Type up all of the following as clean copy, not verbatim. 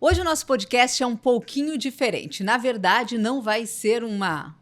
Hoje o nosso podcast é um pouquinho diferente. Na verdade, não vai ser um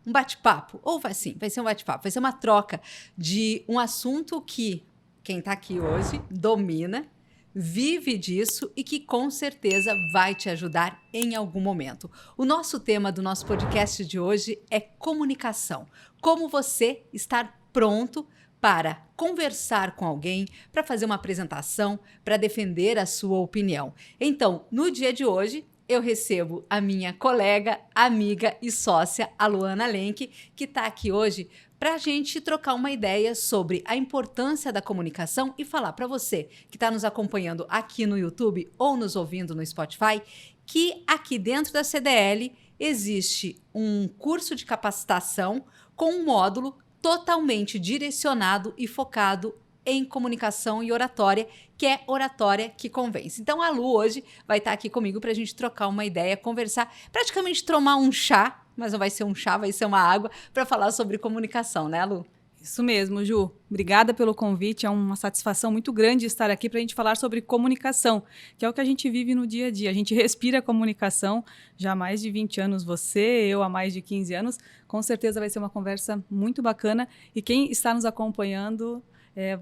bate-papo. Ou vai sim, vai ser um bate-papo. Vai ser uma troca de um assunto que quem está aqui hoje domina, vive disso e que com certeza vai te ajudar em algum momento. O nosso tema do nosso podcast de hoje é comunicação. Como você estar pronto para conversar com alguém, para fazer uma apresentação, para defender a sua opinião. Então, no dia de hoje, eu recebo a minha colega, amiga e sócia, a Luana Lenk, que está aqui hoje para a gente trocar uma ideia sobre a importância da comunicação e falar para você que está nos acompanhando aqui no YouTube ou nos ouvindo no Spotify, que aqui dentro da CDL existe um curso de capacitação com um módulo totalmente direcionado e focado em comunicação e oratória, que é Oratória que Convence. Então a Lu hoje vai estar aqui comigo para a gente trocar uma ideia, conversar, praticamente tomar um chá, mas não vai ser um chá, vai ser uma água, para falar sobre comunicação, né, Lu? Isso mesmo, Ju. Obrigada pelo convite. É uma satisfação muito grande estar aqui para a gente falar sobre comunicação, que é o que a gente vive no dia a dia. A gente respira comunicação já há mais de 20 anos, eu há mais de 15 anos. Com certeza vai ser uma conversa muito bacana. E quem está nos acompanhando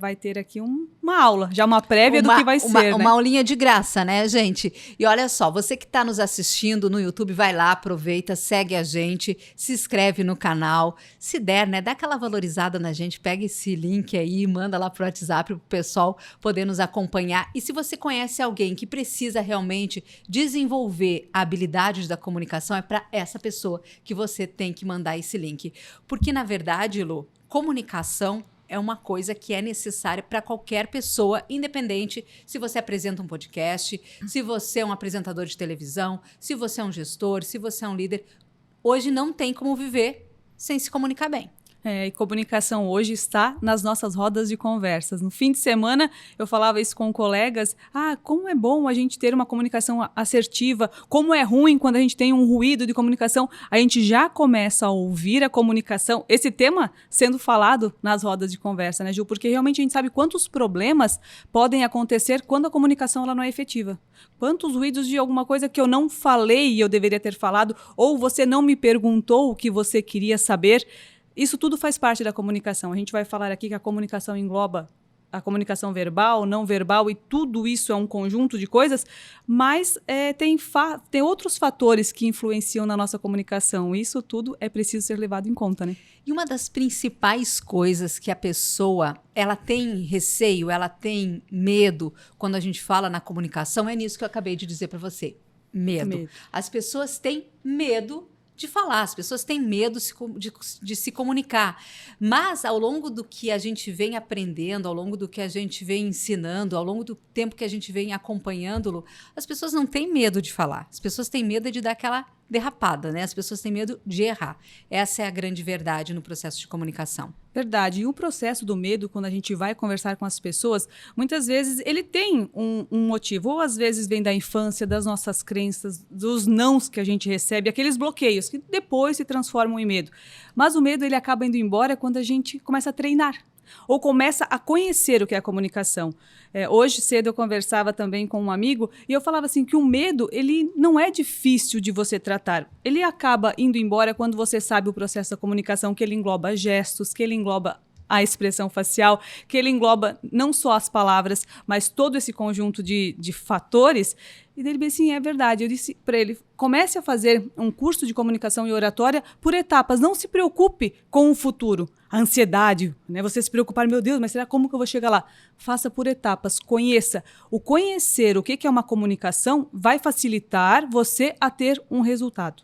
vai ter aqui uma aula, já uma prévia do que vai ser, né? Uma aulinha de graça, né, gente? E olha só, você que está nos assistindo no YouTube, vai lá, aproveita, segue a gente, se inscreve no canal. Se der, né, dá aquela valorizada na gente, pega esse link aí, manda lá pro WhatsApp pro pessoal poder nos acompanhar. E se você conhece alguém que precisa realmente desenvolver a habilidade da comunicação, é para essa pessoa que você tem que mandar esse link. Porque, na verdade, Lu, comunicação é uma coisa que é necessária para qualquer pessoa, independente se você apresenta um podcast, se você é um apresentador de televisão, se você é um gestor, se você é um líder. Hoje não tem como viver sem se comunicar bem. E comunicação hoje está nas nossas rodas de conversas. No fim de semana, eu falava isso com colegas. Como é bom a gente ter uma comunicação assertiva. Como é ruim quando a gente tem um ruído de comunicação. A gente já começa a ouvir a comunicação. Esse tema sendo falado nas rodas de conversa, né, Ju? Porque realmente a gente sabe quantos problemas podem acontecer quando a comunicação ela não é efetiva. Quantos ruídos de alguma coisa que eu não falei e eu deveria ter falado. Ou você não me perguntou o que você queria saber. Isso tudo faz parte da comunicação. A gente vai falar aqui que a comunicação engloba a comunicação verbal, não verbal, e tudo isso é um conjunto de coisas, mas tem outros fatores que influenciam na nossa comunicação. Isso tudo é preciso ser levado em conta, né? E uma das principais coisas que a pessoa ela tem receio, ela tem medo quando a gente fala na comunicação é nisso que eu acabei de dizer para você. Medo. As pessoas têm medo de falar, as pessoas têm medo de se comunicar, mas ao longo do que a gente vem aprendendo, ao longo do que a gente vem ensinando, ao longo do tempo que a gente vem acompanhando, as pessoas não têm medo de falar, as pessoas têm medo de dar aquela derrapada, né? As pessoas têm medo de errar. Essa é a grande verdade no processo de comunicação. Verdade. E o processo do medo, quando a gente vai conversar com as pessoas, muitas vezes ele tem um motivo. Ou às vezes vem da infância, das nossas crenças, dos nãos que a gente recebe, aqueles bloqueios que depois se transformam em medo. Mas o medo ele acaba indo embora quando a gente começa a treinar. Ou começa a conhecer o que é a comunicação. Hoje cedo eu conversava também com um amigo e eu falava assim que o medo ele não é difícil de você tratar. Ele acaba indo embora quando você sabe o processo da comunicação, que ele engloba gestos, que ele engloba a expressão facial, que ele engloba não só as palavras, mas todo esse conjunto de fatores. E ele disse assim, é verdade. Eu disse para ele, comece a fazer um curso de comunicação e oratória por etapas. Não se preocupe com o futuro. A ansiedade, né? Você se preocupar, meu Deus, mas será como que eu vou chegar lá? Faça por etapas, conheça. O conhecer o que é uma comunicação vai facilitar você a ter um resultado.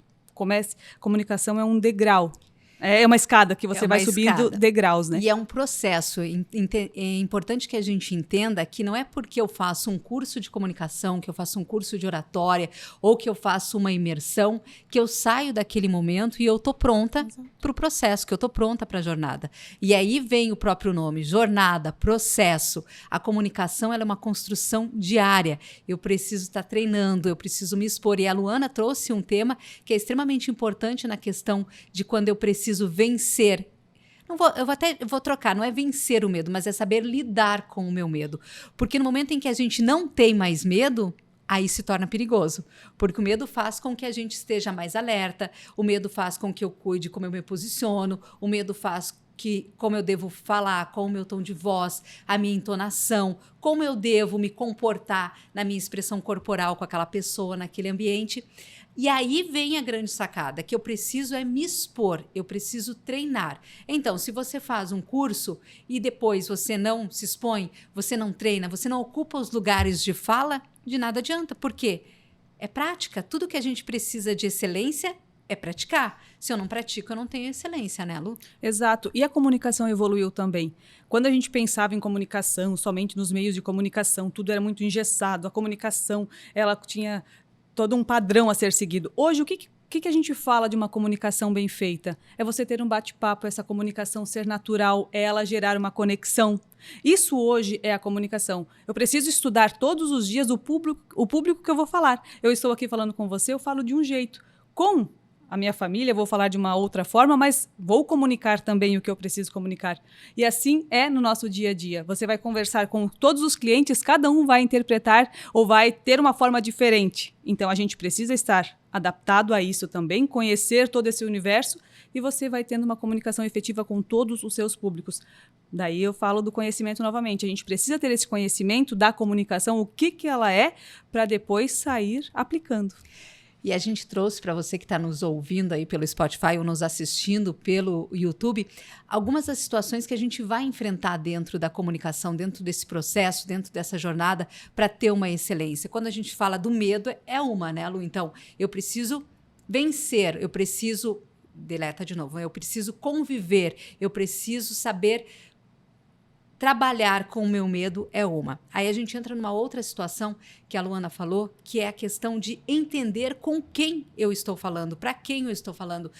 Comunicação é um degrau. É uma escada que você vai subindo degraus, né? E é um processo. É importante que a gente entenda que não é porque eu faço um curso de comunicação, que eu faço um curso de oratória, ou que eu faço uma imersão, que eu saio daquele momento e eu tô pronta para o processo, que eu tô pronta para a jornada. E aí vem o próprio nome, jornada, processo. A comunicação ela é uma construção diária. Eu preciso estar treinando, eu preciso me expor. E a Luana trouxe um tema que é extremamente importante na questão de quando eu preciso vencer. Eu vou trocar, não é vencer o medo, mas é saber lidar com o meu medo. Porque no momento em que a gente não tem mais medo, aí se torna perigoso, porque o medo faz com que a gente esteja mais alerta, o medo faz com que eu cuide como eu me posiciono, o medo faz que como eu devo falar, qual o meu tom de voz, a minha entonação, como eu devo me comportar na minha expressão corporal com aquela pessoa, naquele ambiente. E aí vem a grande sacada, que eu preciso é me expor, eu preciso treinar. Então, se você faz um curso e depois você não se expõe, você não treina, você não ocupa os lugares de fala, de nada adianta. Por quê? É prática. Tudo que a gente precisa de excelência é praticar. Se eu não pratico, eu não tenho excelência, né, Lu? Exato. E a comunicação evoluiu também. Quando a gente pensava em comunicação, somente nos meios de comunicação, tudo era muito engessado. A comunicação, ela tinha todo um padrão a ser seguido. Hoje, o que a gente fala de uma comunicação bem feita? É você ter um bate-papo, essa comunicação ser natural, é ela gerar uma conexão. Isso hoje é a comunicação. Eu preciso estudar todos os dias o público que eu vou falar. Eu estou aqui falando com você, eu falo de um jeito. Com a minha família, eu vou falar de uma outra forma, mas vou comunicar também o que eu preciso comunicar. E assim é no nosso dia a dia. Você vai conversar com todos os clientes, cada um vai interpretar ou vai ter uma forma diferente. Então, a gente precisa estar adaptado a isso também, conhecer todo esse universo e você vai tendo uma comunicação efetiva com todos os seus públicos. Daí eu falo do conhecimento novamente. A gente precisa ter esse conhecimento da comunicação, o que ela é, para depois sair aplicando. E a gente trouxe para você que está nos ouvindo aí pelo Spotify ou nos assistindo pelo YouTube, algumas das situações que a gente vai enfrentar dentro da comunicação, dentro desse processo, dentro dessa jornada, para ter uma excelência. Quando a gente fala do medo, é uma, né, Lu? Então, eu preciso vencer, eu preciso... Deleta de novo. Eu preciso conviver, eu preciso saber... Trabalhar com o meu medo é uma. Aí a gente entra numa outra situação que a Luana falou, que é a questão de entender com quem eu estou falando, para quem eu estou falando.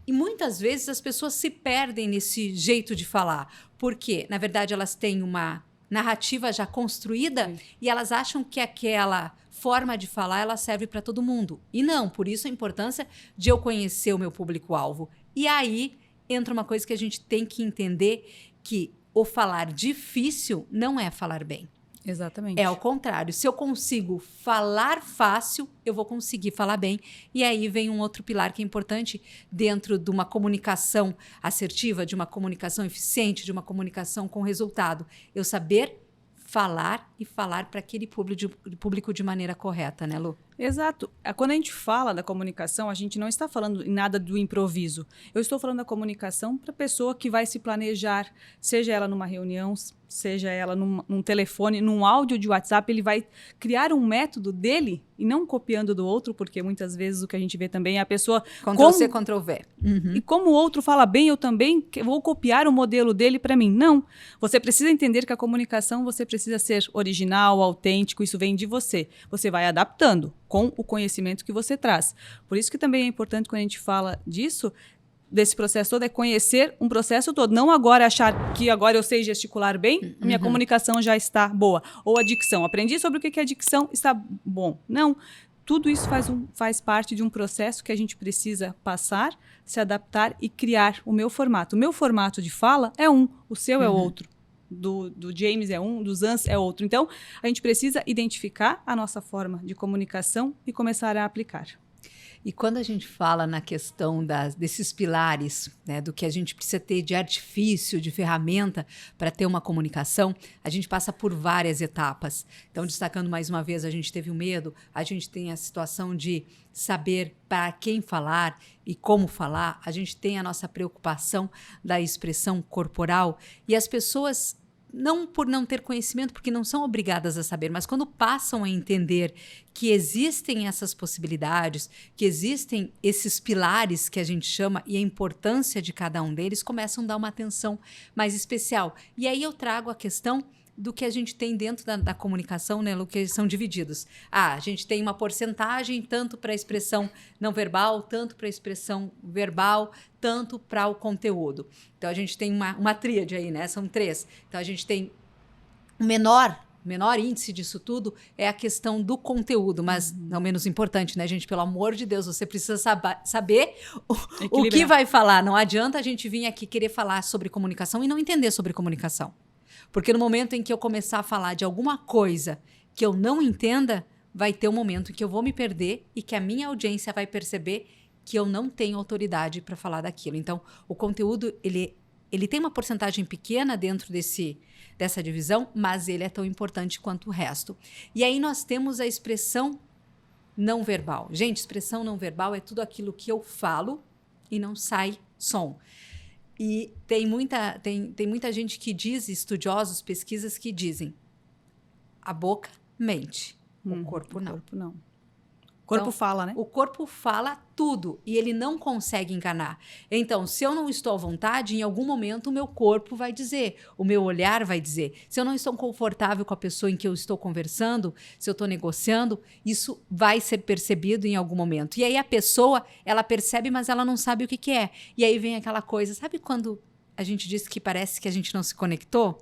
E muitas vezes as pessoas se perdem nesse jeito de falar, porque, na verdade, elas têm uma narrativa já construída e elas acham que aquela forma de falar ela serve para todo mundo. E não, por isso a importância de eu conhecer o meu público-alvo. E aí entra uma coisa que a gente tem que entender, que o falar difícil não é falar bem. Exatamente. É ao contrário. Se eu consigo falar fácil, eu vou conseguir falar bem. E aí vem um outro pilar que é importante dentro de uma comunicação assertiva, de uma comunicação eficiente, de uma comunicação com resultado. Eu saber falar e falar para aquele público de maneira correta, né, Lu? Exato. Quando a gente fala da comunicação, a gente não está falando em nada do improviso. Eu estou falando da comunicação para a pessoa que vai se planejar, seja ela numa reunião, seja ela num telefone, num áudio de WhatsApp, ele vai criar um método dele e não copiando do outro, porque muitas vezes o que a gente vê também é a pessoa... Ctrl-C, Ctrl-V. E como o outro fala bem, eu também vou copiar o modelo dele para mim. Não. Você precisa entender que a comunicação, você precisa ser original, autêntico, isso vem de você. Você vai adaptando com o conhecimento que você traz. Por isso que também é importante quando a gente fala disso, desse processo todo, é conhecer um processo todo. Não agora achar que agora eu sei gesticular bem, minha comunicação já está boa. Ou a dicção. Aprendi sobre o que é a dicção, está bom. Não. Tudo isso faz parte de um processo que a gente precisa passar, se adaptar e criar o meu formato. O meu formato de fala é um, o seu é outro. Do James é um, do Zans é outro. Então, a gente precisa identificar a nossa forma de comunicação e começar a aplicar. E quando a gente fala na questão desses pilares, né, do que a gente precisa ter de artifício, de ferramenta para ter uma comunicação, a gente passa por várias etapas. Então, destacando mais uma vez, a gente teve o medo, a gente tem a situação de saber para quem falar e como falar, a gente tem a nossa preocupação da expressão corporal e as pessoas... Não por não ter conhecimento, porque não são obrigadas a saber, mas quando passam a entender que existem essas possibilidades, que existem esses pilares que a gente chama e a importância de cada um deles, começam a dar uma atenção mais especial. E aí eu trago a questão do que a gente tem dentro da comunicação, né, Lu, que eles são divididos. A gente tem uma porcentagem tanto para a expressão não verbal, tanto para a expressão verbal, tanto para o conteúdo. Então, a gente tem uma tríade aí, né? São 3. Então, a gente tem o menor índice disso tudo é a questão do conteúdo, mas não menos importante, né, gente? Pelo amor de Deus, você precisa saber o que vai falar. Não adianta a gente vir aqui querer falar sobre comunicação e não entender sobre comunicação. Porque no momento em que eu começar a falar de alguma coisa que eu não entenda, vai ter um momento em que eu vou me perder e que a minha audiência vai perceber que eu não tenho autoridade para falar daquilo. Então, o conteúdo, ele tem uma porcentagem pequena dentro dessa divisão, mas ele é tão importante quanto o resto. E aí nós temos a expressão não verbal. Gente, expressão não verbal é tudo aquilo que eu falo e não sai som. E tem muita gente que diz, estudiosos, pesquisas que dizem, a boca mente, o corpo não. O corpo não. O corpo Então, fala, né? O corpo fala tudo e ele não consegue enganar. Então, se eu não estou à vontade, em algum momento o meu corpo vai dizer, o meu olhar vai dizer. Se eu não estou confortável com a pessoa em que eu estou conversando, se eu estou negociando, isso vai ser percebido em algum momento. E aí a pessoa, ela percebe, mas ela não sabe o que é. E aí vem aquela coisa, sabe quando a gente diz que parece que a gente não se conectou?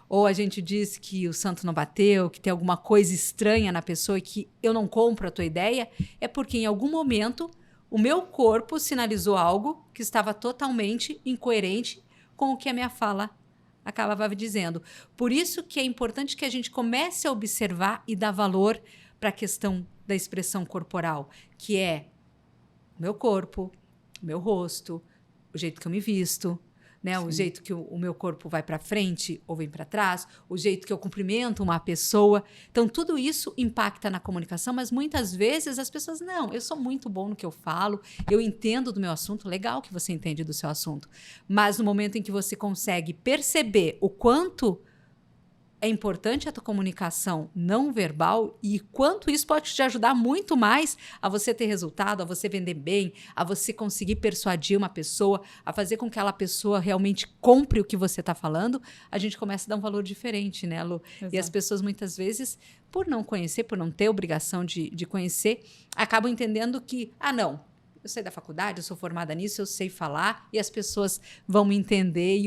Ou a gente diz que o santo não bateu, que tem alguma coisa estranha na pessoa e que eu não compro a tua ideia, é porque em algum momento o meu corpo sinalizou algo que estava totalmente incoerente com o que a minha fala acabava dizendo. Por isso que é importante que a gente comece a observar e dar valor para a questão da expressão corporal, que é o meu corpo, o meu rosto, o jeito que eu me visto, né? O jeito que o meu corpo vai para frente ou vem para trás, o jeito que eu cumprimento uma pessoa. Então, tudo isso impacta na comunicação, mas muitas vezes as pessoas, não, eu sou muito bom no que eu falo, eu entendo do meu assunto, legal que você entende do seu assunto. Mas no momento em que você consegue perceber o quanto é importante a tua comunicação não verbal e quanto isso pode te ajudar muito mais a você ter resultado, a você vender bem, a você conseguir persuadir uma pessoa, a fazer com que aquela pessoa realmente compre o que você está falando, a gente começa a dar um valor diferente, né, Lu? Exato. E as pessoas muitas vezes, por não conhecer, por não ter obrigação de conhecer, acabam entendendo que, não, eu saí da faculdade, eu sou formada nisso, eu sei falar e as pessoas vão me entender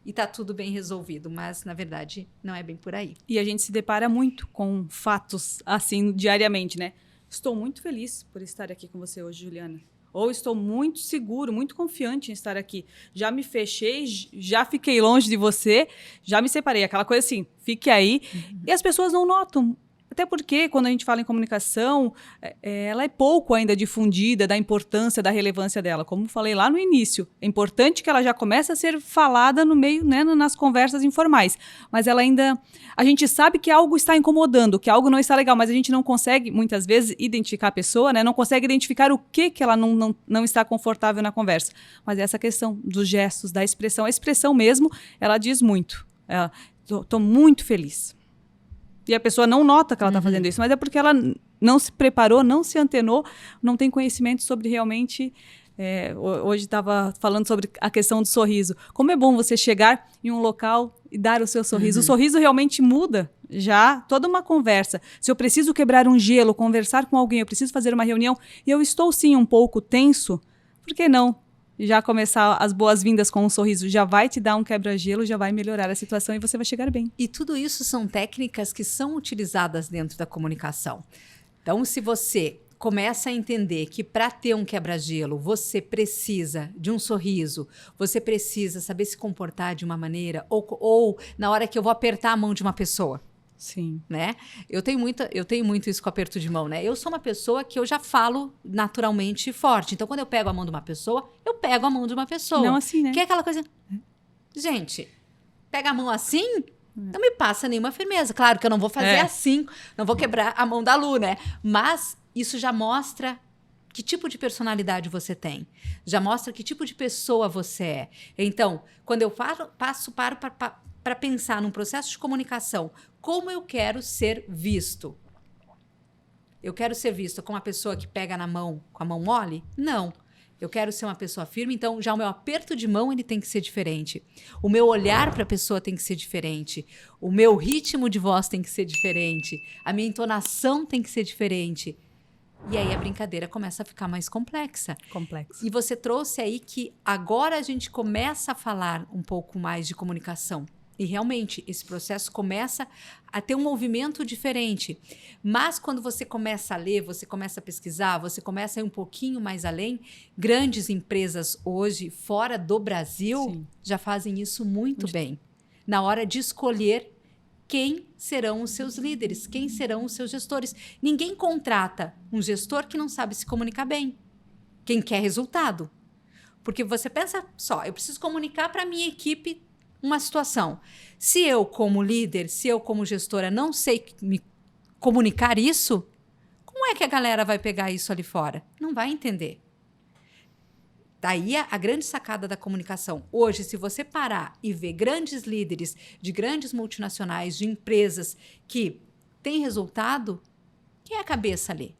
e tá tudo bem resolvido, mas, na verdade, não é bem por aí. E a gente se depara muito com fatos assim diariamente, né? Estou muito feliz por estar aqui com você hoje, Juliana. Ou estou muito seguro, muito confiante em estar aqui. Já me fechei, já fiquei longe de você, já me separei. Aquela coisa assim, fique aí. E as pessoas não notam. Até porque, quando a gente fala em comunicação, ela é pouco ainda difundida da importância, da relevância dela. Como falei lá no início, é importante que ela já comece a ser falada no meio, né, nas conversas informais. Mas ela ainda... A gente sabe que algo está incomodando, que algo não está legal, mas a gente não consegue, muitas vezes, identificar a pessoa, né? Não consegue identificar o que ela não está confortável na conversa. Mas essa questão dos gestos, da expressão, a expressão mesmo, ela diz muito. Estou muito feliz. E a pessoa não nota que ela está fazendo isso, mas é porque ela não se preparou, não se antenou, não tem conhecimento sobre realmente... hoje estava falando sobre a questão do sorriso. Como é bom você chegar em um local e dar o seu sorriso. O sorriso realmente muda já toda uma conversa. Se eu preciso quebrar um gelo, conversar com alguém, eu preciso fazer uma reunião e eu estou sim um pouco tenso, por que não? Já começar as boas-vindas com um sorriso, já vai te dar um quebra-gelo, já vai melhorar a situação e você vai chegar bem. E tudo isso são técnicas que são utilizadas dentro da comunicação. Então, se você começa a entender que para ter um quebra-gelo, você precisa de um sorriso, você precisa saber se comportar de uma maneira, ou na hora que eu vou apertar a mão de uma pessoa. Sim. Né? Eu tenho muito isso com aperto de mão, né? Eu sou uma pessoa que eu já falo naturalmente forte. Então, quando eu pego a mão de uma pessoa, eu pego a mão de uma pessoa. Não assim, né? Que é aquela coisa... Gente, pega a mão assim, não me passa nenhuma firmeza. Claro que eu não vou fazer assim, não vou quebrar a mão da Lu, né? Mas isso já mostra que tipo de personalidade você tem. Já mostra que tipo de pessoa você é. Então, quando eu paro para pensar num processo de comunicação, como eu quero ser visto? Eu quero ser vista como uma pessoa que pega na mão com a mão mole? Não. Eu quero ser uma pessoa firme, então já o meu aperto de mão ele tem que ser diferente. O meu olhar para a pessoa tem que ser diferente. O meu ritmo de voz tem que ser diferente. A minha entonação tem que ser diferente. E aí a brincadeira começa a ficar mais complexa. E você trouxe aí que agora a gente começa a falar um pouco mais de comunicação. E realmente, esse processo começa a ter um movimento diferente. Mas quando você começa a ler, você começa a pesquisar, você começa a ir um pouquinho mais além, grandes empresas hoje, fora do Brasil, já fazem isso muito bem. Na hora de escolher quem serão os seus líderes, quem serão os seus gestores. Ninguém contrata um gestor que não sabe se comunicar bem, quem quer resultado. Porque você pensa só, eu preciso comunicar para a minha equipe uma situação. Se eu, como líder, se eu, como gestora, não sei me comunicar isso, como é que a galera vai pegar isso ali fora? Não vai entender. Daí a grande sacada da comunicação. Hoje, se você parar e ver grandes líderes de grandes multinacionais, de empresas que têm resultado, quem é a cabeça ali?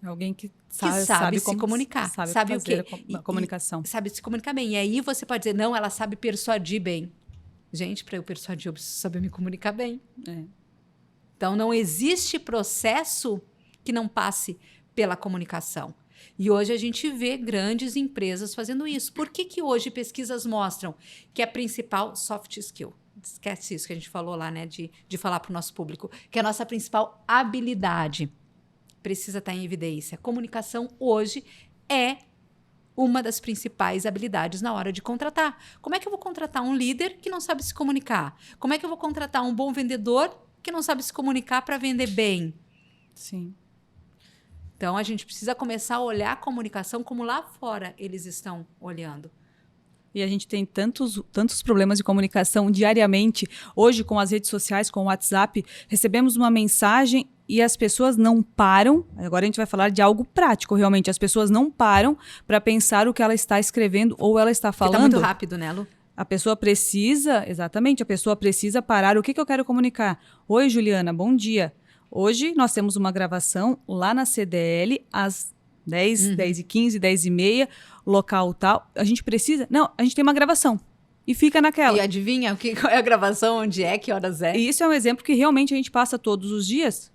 Alguém que sabe sabe se comunicar. Sabe o quê? a comunicação. Sabe se comunicar bem. E aí você pode dizer, não, ela sabe persuadir bem. Gente, para eu persuadir, eu preciso saber me comunicar bem. É. Então, não existe processo que não passe pela comunicação. E hoje a gente vê grandes empresas fazendo isso. Por que hoje pesquisas mostram que a principal soft skill, esquece isso que a gente falou lá, né, de falar para o nosso público, que a nossa principal habilidade precisa estar em evidência. Comunicação hoje é uma das principais habilidades na hora de contratar. Como é que eu vou contratar um líder que não sabe se comunicar? Como é que eu vou contratar um bom vendedor que não sabe se comunicar para vender bem? Sim. Então, a gente precisa começar a olhar a comunicação como lá fora eles estão olhando. E a gente tem tantos problemas de comunicação diariamente. Hoje, com as redes sociais, com o WhatsApp, recebemos uma mensagem e as pessoas não param. Agora a gente vai falar de algo prático, realmente. As pessoas não param para pensar o que ela está escrevendo ou ela está falando. Fica muito rápido, né, Lu? A pessoa precisa, exatamente, a pessoa precisa parar. O que eu quero comunicar? Oi, Juliana, bom dia. Hoje nós temos uma gravação lá na CDL às 10, 10h15, 10h30, local tal. A gente precisa... Não, a gente tem uma gravação. E fica naquela. E adivinha qual é a gravação, onde é, que horas é? E isso é um exemplo que realmente a gente passa todos os dias.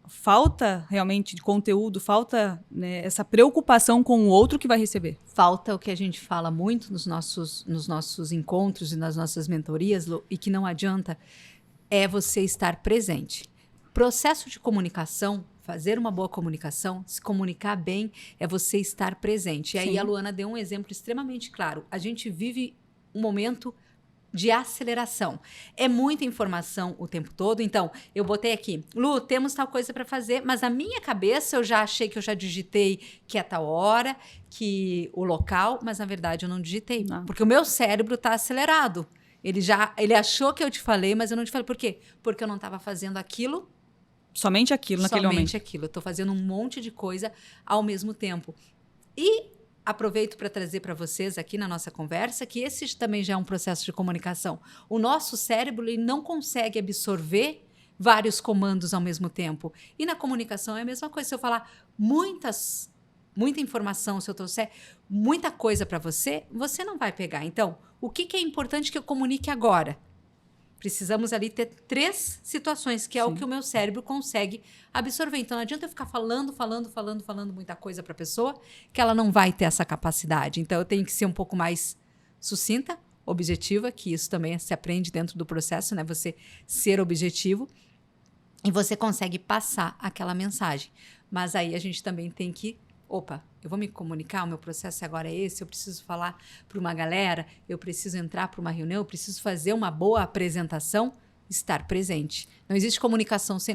Falta realmente de conteúdo, falta, né, essa preocupação com o outro que vai receber. Falta o que a gente fala muito nos nossos encontros e nas nossas mentorias, Lu, e que não adianta, é você estar presente. Processo de comunicação, fazer uma boa comunicação, se comunicar bem, é você estar presente. E aí Sim. a Luana deu um exemplo extremamente claro. A gente vive um momento de aceleração. É muita informação o tempo todo. Então, eu botei aqui, Lu, temos tal coisa para fazer, mas na minha cabeça eu já achei que eu já digitei que é tal hora, que o local, mas na verdade eu não digitei. Não. Porque o meu cérebro está acelerado. Ele achou que eu te falei, mas eu não te falei. Por quê? Porque eu não estava fazendo aquilo. Somente aquilo naquele momento. Somente aquilo. Eu estou fazendo um monte de coisa ao mesmo tempo. E aproveito para trazer para vocês aqui na nossa conversa que esse também já é um processo de comunicação. O nosso cérebro ele não consegue absorver vários comandos ao mesmo tempo. E na comunicação é a mesma coisa. Se eu falar muita informação, se eu trouxer muita coisa para você, você não vai pegar. Então, o que é importante que eu comunique agora? Precisamos ali ter 3 situações, que é Sim. o que o meu cérebro consegue absorver. Então, não adianta eu ficar falando muita coisa para a pessoa, que ela não vai ter essa capacidade. Então, eu tenho que ser um pouco mais sucinta, objetiva, que isso também se aprende dentro do processo, né? Você ser objetivo e você consegue passar aquela mensagem. Mas aí a gente também tem que... Opa, eu vou me comunicar, o meu processo agora é esse, eu preciso falar para uma galera, eu preciso entrar para uma reunião, eu preciso fazer uma boa apresentação, estar presente. Não existe comunicação se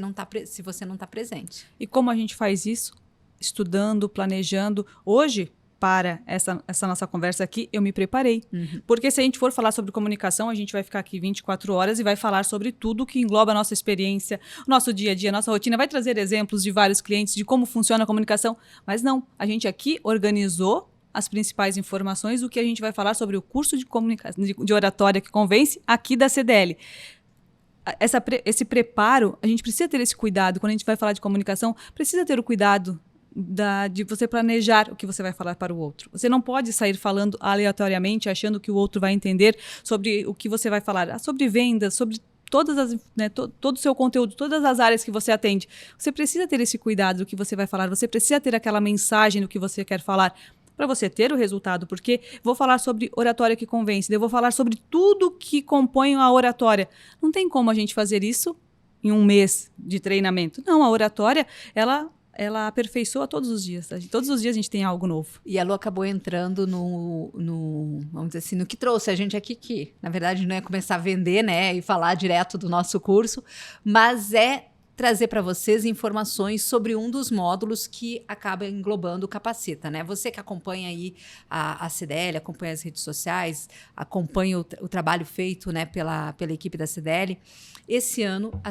você não está presente. E como a gente faz isso? Estudando, planejando. Hoje, para essa nossa conversa aqui, eu me preparei. Porque se a gente for falar sobre comunicação, a gente vai ficar aqui 24 horas e vai falar sobre tudo que engloba a nossa experiência, nosso dia a dia, nossa rotina. Vai trazer exemplos de vários clientes, de como funciona a comunicação. Mas não, a gente aqui organizou as principais informações do que a gente vai falar sobre o curso de comunicação, de oratória que convence aqui da CDL. Esse preparo, a gente precisa ter esse cuidado. Quando a gente vai falar de comunicação, precisa ter o cuidado de você planejar o que você vai falar para o outro. Você não pode sair falando aleatoriamente, achando que o outro vai entender sobre o que você vai falar, sobre vendas, sobre todas as, né, todo o seu conteúdo, todas as áreas que você atende. Você precisa ter esse cuidado do que você vai falar, você precisa ter aquela mensagem do que você quer falar para você ter o resultado, porque vou falar sobre oratória que convence, eu vou falar sobre tudo que compõe a oratória. Não tem como a gente fazer isso em um mês de treinamento. Não, a oratória, ela ela aperfeiçoa todos os dias. Todos os dias a gente tem algo novo. E a Lu acabou entrando vamos dizer assim, no que trouxe a gente aqui, que na verdade não é começar a vender, né, e falar direto do nosso curso, mas é trazer para vocês informações sobre um dos módulos que acaba englobando o Capacita, né? Você que acompanha aí a CDL, acompanha as redes sociais, acompanha o trabalho feito, né, pela equipe da CDL. Esse ano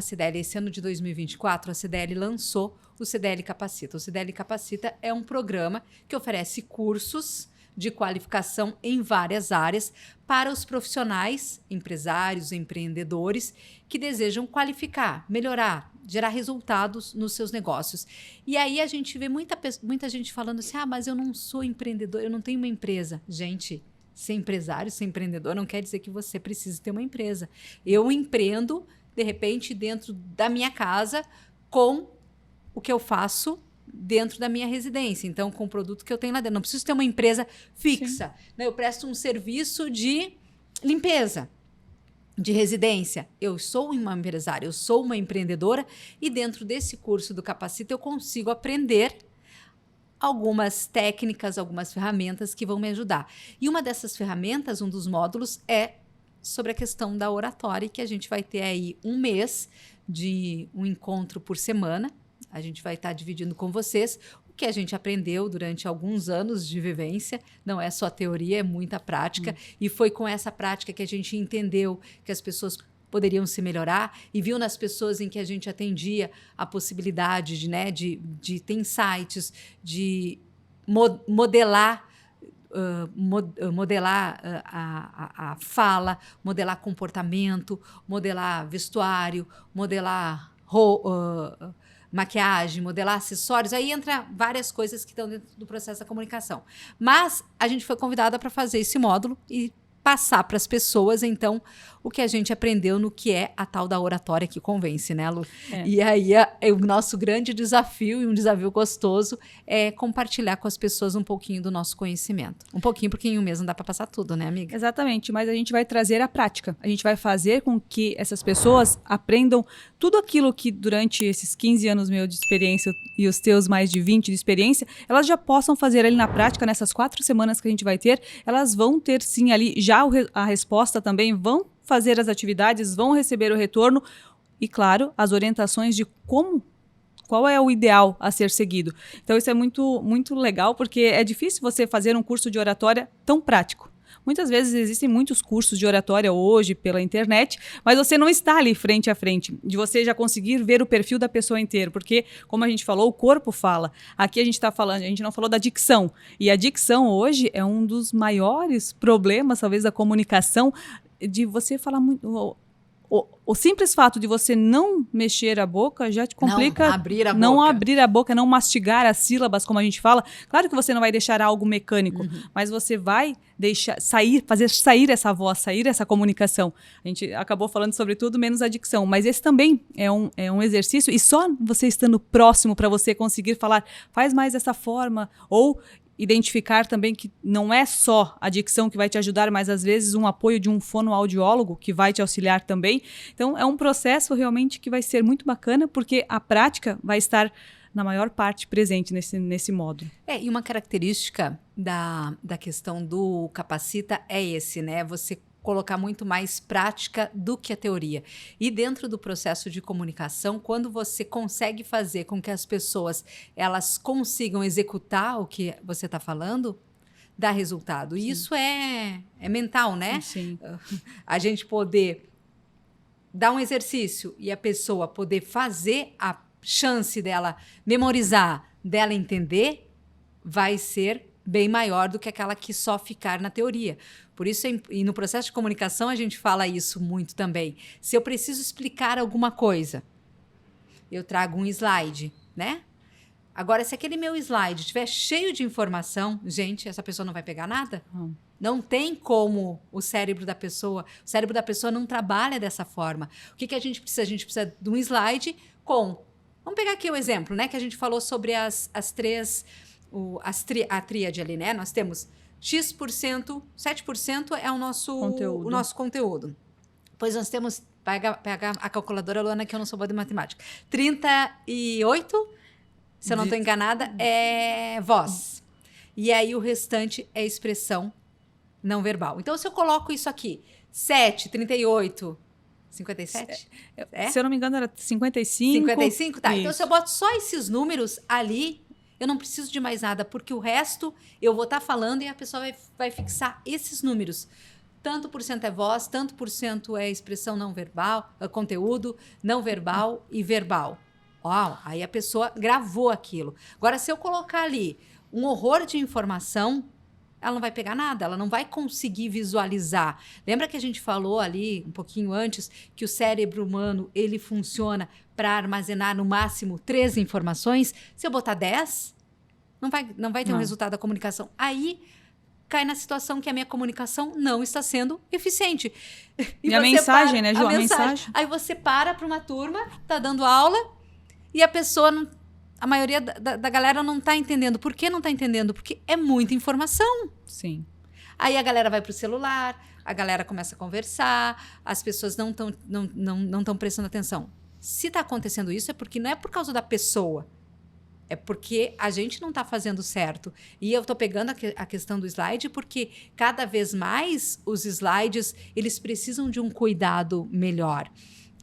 de 2024, a CDL lançou o CDL Capacita. O CDL Capacita é um programa que oferece cursos de qualificação em várias áreas para os profissionais, empresários, empreendedores que desejam qualificar, melhorar, gerar resultados nos seus negócios. E aí a gente vê muita gente falando assim, mas eu não sou empreendedor, eu não tenho uma empresa. Gente, ser empresário, ser empreendedor não quer dizer que você precise ter uma empresa. Eu empreendo, de repente, dentro da minha casa, com o que eu faço dentro da minha residência, então com o produto que eu tenho lá dentro. Não preciso ter uma empresa fixa, né? Eu presto um serviço de limpeza de residência. Eu sou uma empresária, eu sou uma empreendedora e dentro desse curso do Capacita eu consigo aprender algumas técnicas, algumas ferramentas que vão me ajudar. E uma dessas ferramentas, um dos módulos é sobre a questão da oratória, que a gente vai ter aí um mês de um encontro por semana. A gente vai estar dividindo com vocês o que a gente aprendeu durante alguns anos de vivência. Não é só teoria, é muita prática. E foi com essa prática que a gente entendeu que as pessoas poderiam se melhorar e viu nas pessoas em que a gente atendia a possibilidade de ter insights, de modelar a fala, modelar comportamento, modelar vestuário, modelar maquiagem, modelar acessórios, aí entra várias coisas que estão dentro do processo da comunicação. Mas a gente foi convidada para fazer esse módulo e passar para as pessoas, então, o que a gente aprendeu no que é a tal da oratória que convence, né, Lu? É. E aí, o nosso grande desafio, e um desafio gostoso, é compartilhar com as pessoas um pouquinho do nosso conhecimento. Um pouquinho, porque em um mês não dá para passar tudo, né, amiga? Exatamente, mas a gente vai trazer a prática. A gente vai fazer com que essas pessoas aprendam tudo aquilo que durante esses 15 anos meus de experiência e os teus mais de 20 de experiência, elas já possam fazer ali na prática, nessas 4 semanas que a gente vai ter, elas vão ter sim ali já a resposta também, vão fazer as atividades, vão receber o retorno e, claro, as orientações de qual é o ideal a ser seguido. Então, isso é muito, muito legal, porque é difícil você fazer um curso de oratória tão prático. Muitas vezes existem muitos cursos de oratória hoje pela internet, mas você não está ali frente a frente, de você já conseguir ver o perfil da pessoa inteira, porque, como a gente falou, o corpo fala. Aqui a gente está falando, a gente não falou da dicção, e a dicção hoje é um dos maiores problemas, talvez, da comunicação, de você falar muito... O simples fato de você não mexer a boca já te complica. Não abrir a boca, não mastigar as sílabas, como a gente fala. Claro que você não vai deixar algo mecânico, mas você vai deixar fazer sair essa voz, sair essa comunicação. A gente acabou falando sobre tudo, menos a dicção. Mas esse também é um exercício, e só você estando próximo para você conseguir falar, faz mais dessa forma, ou identificar também que não é só a dicção que vai te ajudar, mas às vezes um apoio de um fonoaudiólogo que vai te auxiliar também. Então é um processo realmente que vai ser muito bacana, porque a prática vai estar na maior parte presente nesse módulo. E uma característica da questão do Capacita é esse, né? Você colocar muito mais prática do que a teoria. E dentro do processo de comunicação, quando você consegue fazer com que as pessoas elas consigam executar o que você está falando, dá resultado. E isso é mental, né? Sim. A gente poder dar um exercício e a pessoa poder fazer, a chance dela memorizar, dela entender, vai ser bem maior do que aquela que só ficar na teoria. Por isso, e no processo de comunicação, a gente fala isso muito também. Se eu preciso explicar alguma coisa, eu trago um slide, né? Agora, se aquele meu slide estiver cheio de informação, gente, essa pessoa não vai pegar nada? Não tem como o cérebro da pessoa não trabalha dessa forma. O que a gente precisa? A gente precisa de um slide com... Vamos pegar aqui o exemplo, né? Que a gente falou sobre as três... a tríade ali, né? Nós temos X%, 7% é o nosso conteúdo. Depois nós temos, pega a calculadora, Luana, que eu não sou boa de matemática, 38%, se eu não estou enganada, é voz. E aí o restante é expressão não verbal. Então, se eu coloco isso aqui, 7, 38, 57? Se eu não me engano, era 55. 55? Tá. Isso. Então, se eu boto só esses números ali, eu não preciso de mais nada, porque o resto eu vou estar falando e a pessoa vai fixar esses números. Tanto por cento é voz, tanto por cento é expressão não verbal, conteúdo não verbal e verbal. Uau, aí a pessoa gravou aquilo. Agora, se eu colocar ali um horror de informação, ela não vai pegar nada, ela não vai conseguir visualizar. Lembra que a gente falou ali, um pouquinho antes, que o cérebro humano, ele funciona para armazenar no máximo 3 informações? Se eu botar 10, não vai ter um resultado da comunicação. Aí cai na situação que a minha comunicação não está sendo eficiente. E a mensagem, né, Ju? A mensagem. Aí você para uma turma, tá dando aula, e a pessoa não... A maioria da galera não está entendendo. Por que não está entendendo? Porque é muita informação. Sim. Aí a galera vai para o celular, a galera começa a conversar, as pessoas não estão prestando atenção. Se está acontecendo isso, é porque não é por causa da pessoa. É porque a gente não está fazendo certo. E eu estou pegando a questão do slide porque cada vez mais os slides eles precisam de um cuidado melhor.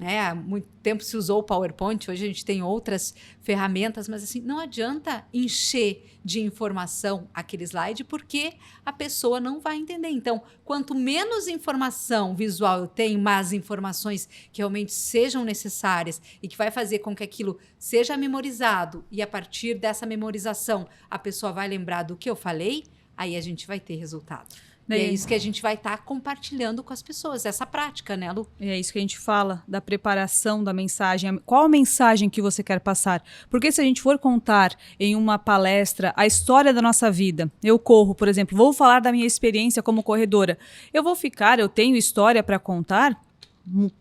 Há muito tempo se usou o PowerPoint, hoje a gente tem outras ferramentas, mas assim, não adianta encher de informação aquele slide porque a pessoa não vai entender. Então, quanto menos informação visual eu tenho, mais informações que realmente sejam necessárias e que vai fazer com que aquilo seja memorizado e a partir dessa memorização a pessoa vai lembrar do que eu falei, aí a gente vai ter resultado. E é isso que a gente vai estar compartilhando com as pessoas, essa prática, né, Lu? E é isso que a gente fala, da preparação da mensagem. Qual a mensagem que você quer passar? Porque se a gente for contar em uma palestra a história da nossa vida, eu corro, por exemplo, vou falar da minha experiência como corredora. Eu tenho história para contar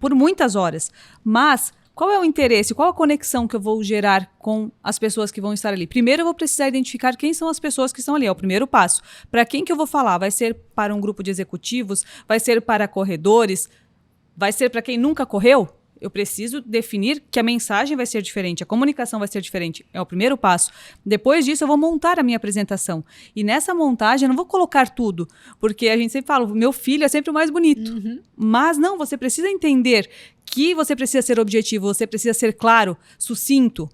por muitas horas, mas... Qual é o interesse? Qual a conexão que eu vou gerar com as pessoas que vão estar ali? Primeiro, eu vou precisar identificar quem são as pessoas que estão ali. É o primeiro passo. Para quem que eu vou falar? Vai ser para um grupo de executivos? Vai ser para corredores? Vai ser para quem nunca correu? Eu preciso definir que a mensagem vai ser diferente, a comunicação vai ser diferente. É o primeiro passo. Depois disso, eu vou montar a minha apresentação. E nessa montagem, eu não vou colocar tudo, porque a gente sempre fala, meu filho é sempre o mais bonito. Uhum. Mas não, você precisa entender que você precisa ser objetivo, você precisa ser claro, sucinto.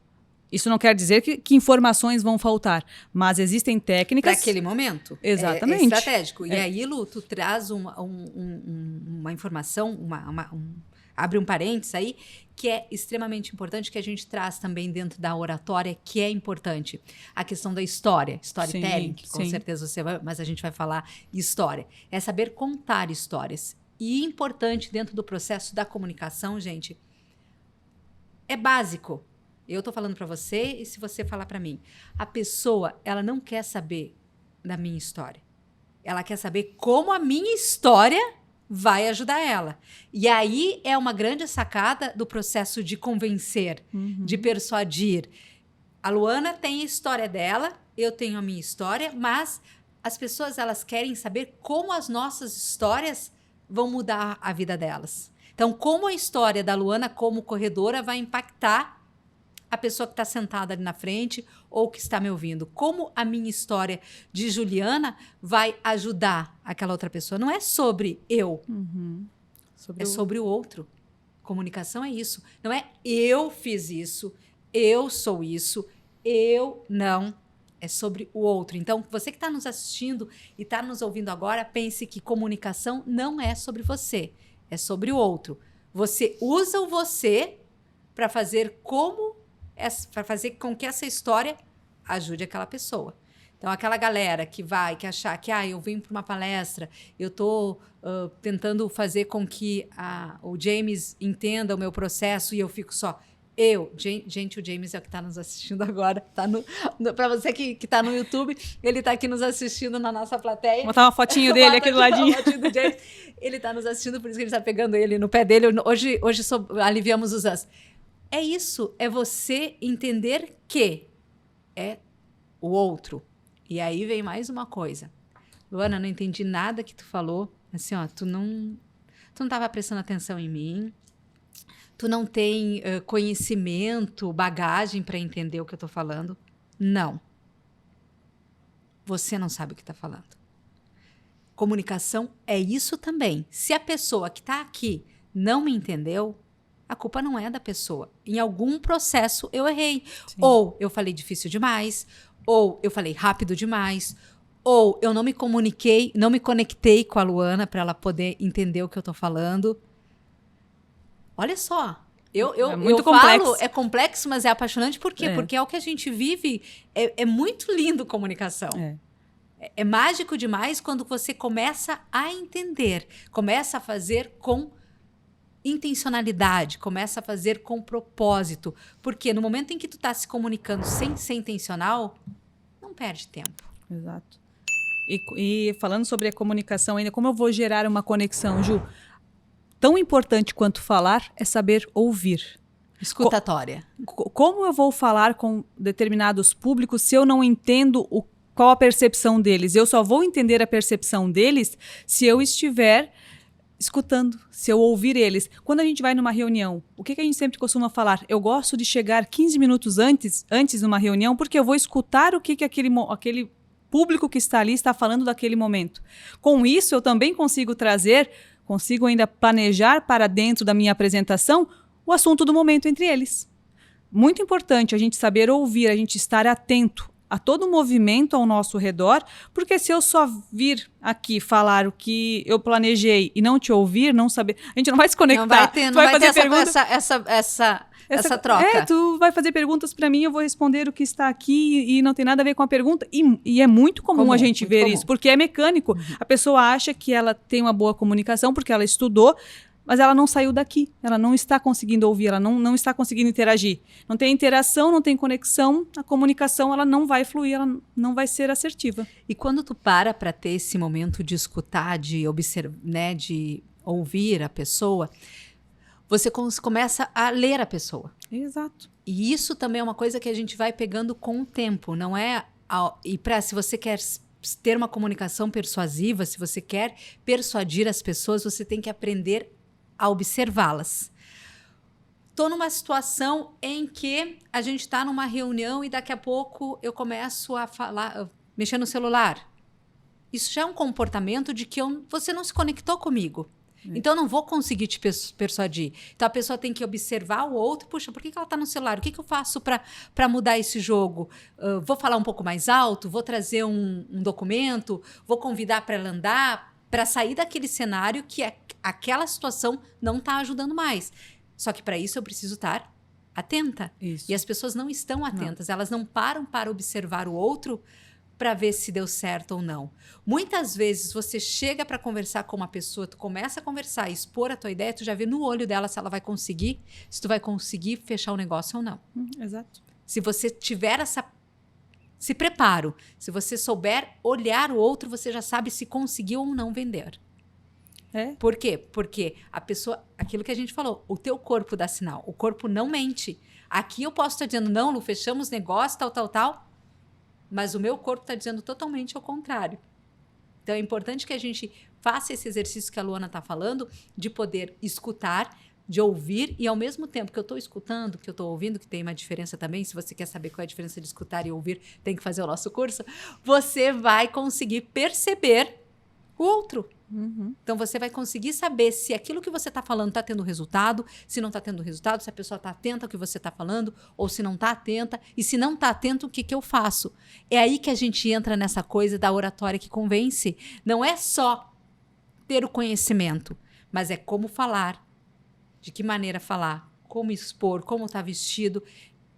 Isso não quer dizer que informações vão faltar, mas existem técnicas... Para aquele momento. Exatamente. É estratégico. E aí, Lu, tu traz uma informação, abre um parênteses aí, que é extremamente importante, que a gente traz também dentro da oratória, que é importante. A questão da história, storytelling, que com certeza você vai, mas a gente vai falar história. É saber contar histórias. E importante dentro do processo da comunicação, gente, é básico. Eu estou falando para você e se você falar para mim. A pessoa, ela não quer saber da minha história. Ela quer saber como a minha história vai ajudar ela. E aí é uma grande sacada do processo de convencer, de persuadir. A Luana tem a história dela, eu tenho a minha história, mas as pessoas elas querem saber como as nossas histórias vão mudar a vida delas. Então, como a história da Luana como corredora vai impactar a pessoa que está sentada ali na frente ou que está me ouvindo. Como a minha história de Juliana vai ajudar aquela outra pessoa. Não é sobre eu, sobre o outro. Comunicação é isso. Não é eu fiz isso, eu sou isso, eu não. É sobre o outro. Então, você que está nos assistindo e está nos ouvindo agora, pense que comunicação não é sobre você, é sobre o outro. Você usa o você para fazer com que essa história ajude aquela pessoa. Então, aquela galera que achar que eu vim para uma palestra, eu estou tentando fazer com que o James entenda o meu processo e eu fico só... Gente, o James é o que está nos assistindo agora. Para você que está no YouTube, ele está aqui nos assistindo na nossa plateia. Vou botar uma fotinho dele aqui do ladinho. Uma fotinho do James. Ele está nos assistindo, por isso que a gente está pegando ele no pé dele. Hoje aliviamos os us. É isso, é você entender que é o outro. E aí vem mais uma coisa. Luana, não entendi nada que tu falou. Assim, tu não estava prestando atenção em mim. Tu não tem conhecimento, bagagem para entender o que eu estou falando. Não. Você não sabe o que está falando. Comunicação é isso também. Se a pessoa que está aqui não me entendeu, a culpa não é da pessoa. Em algum processo eu errei. Sim. Ou eu falei difícil demais, ou eu falei rápido demais, ou eu não me comuniquei, não me conectei com a Luana para ela poder entender o que eu estou falando. Olha só. É muito complexo. Falo, é complexo, mas é apaixonante. Por quê? Porque é o que a gente vive. É muito lindo comunicação. É mágico demais quando você começa a entender, começa a fazer com intencionalidade, começa a fazer com propósito. Porque no momento em que tu está se comunicando sem ser intencional, não perde tempo. Exato. E falando sobre a comunicação ainda, como eu vou gerar uma conexão, Ju? Tão importante quanto falar é saber ouvir. Escutatória. Como eu vou falar com determinados públicos se eu não entendo qual a percepção deles? Eu só vou entender a percepção deles se eu estiver escutando, se eu ouvir eles. Quando a gente vai numa reunião, o que a gente sempre costuma falar? Eu gosto de chegar 15 minutos antes numa reunião, porque eu vou escutar o que aquele público que está ali está falando daquele momento. Com isso, eu também consigo ainda planejar para dentro da minha apresentação o assunto do momento entre eles. Muito importante a gente saber ouvir, a gente estar atento a todo o movimento ao nosso redor, porque se eu só vir aqui falar o que eu planejei e não te ouvir, não saber, a gente não vai se conectar. Não vai ter essa troca. Tu vai fazer perguntas para mim, eu vou responder o que está aqui e não tem nada a ver com a pergunta. E é muito comum a gente ver isso, porque é mecânico. Uhum. A pessoa acha que ela tem uma boa comunicação porque ela estudou, mas ela não saiu daqui. Ela não está conseguindo ouvir, ela não está conseguindo interagir. Não tem interação, não tem conexão, a comunicação ela não vai fluir, ela não vai ser assertiva. E quando tu para ter esse momento de escutar, de observar, né, de ouvir a pessoa, você começa a ler a pessoa. Exato. E isso também é uma coisa que a gente vai pegando com o tempo, não é? Se você quer ter uma comunicação persuasiva, se você quer persuadir as pessoas, você tem que aprender a observá-las. Estou numa situação em que a gente está numa reunião e daqui a pouco eu começo a falar, mexer no celular. Isso já é um comportamento de que você não se conectou comigo. Então, eu não vou conseguir te persuadir. Então, a pessoa tem que observar o outro. Puxa, por que ela está no celular? O que eu faço para mudar esse jogo? Vou falar um pouco mais alto? Vou trazer um documento? Vou convidar para ela andar? Para sair daquele cenário que aquela situação não está ajudando mais. Só que, para isso, eu preciso estar atenta. Isso. E as pessoas não estão atentas. Elas não param para observar o outro para ver se deu certo ou não. Muitas vezes você chega para conversar com uma pessoa, tu começa a conversar, expor a tua ideia, tu já vê no olho dela se ela vai conseguir, se tu vai conseguir fechar o negócio ou não. Exato. Se você tiver esse preparo, se você souber olhar o outro, você já sabe se conseguiu ou não vender. Por quê? Porque a pessoa, aquilo que a gente falou, o teu corpo dá sinal, o corpo não mente. Aqui eu posso estar dizendo, não, Lu, fechamos negócio, tal, mas o meu corpo está dizendo totalmente ao contrário. Então, é importante que a gente faça esse exercício que a Luana está falando, de poder escutar, de ouvir, e ao mesmo tempo que eu estou escutando, que eu estou ouvindo, que tem uma diferença também, se você quer saber qual é a diferença de escutar e ouvir, tem que fazer o nosso curso, você vai conseguir perceber o outro. Uhum. Então, você vai conseguir saber se aquilo que você está falando está tendo resultado, se não está tendo resultado, se a pessoa está atenta ao que você está falando, ou se não está atenta, e se não está atento, o que eu faço? É aí que a gente entra nessa coisa da oratória que convence. Não é só ter o conhecimento, mas é como falar, de que maneira falar, como expor, como está vestido.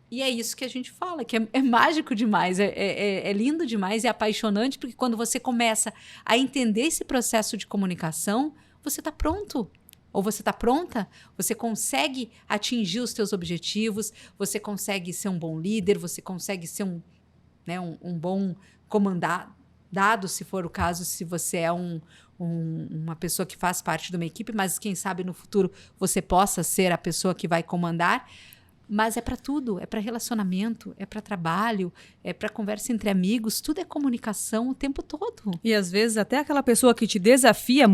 E é isso que a gente fala, que é mágico demais, é lindo demais, é apaixonante, porque quando você começa a entender esse processo de comunicação, você está pronto. Ou você está pronta, você consegue atingir os teus objetivos, você consegue ser um bom líder, você consegue ser um bom comandado, se for o caso, se você é uma pessoa que faz parte de uma equipe, mas quem sabe no futuro você possa ser a pessoa que vai comandar. Mas é para tudo, é para relacionamento, é para trabalho, é para conversa entre amigos, tudo é comunicação o tempo todo. E às vezes até aquela pessoa que te desafia,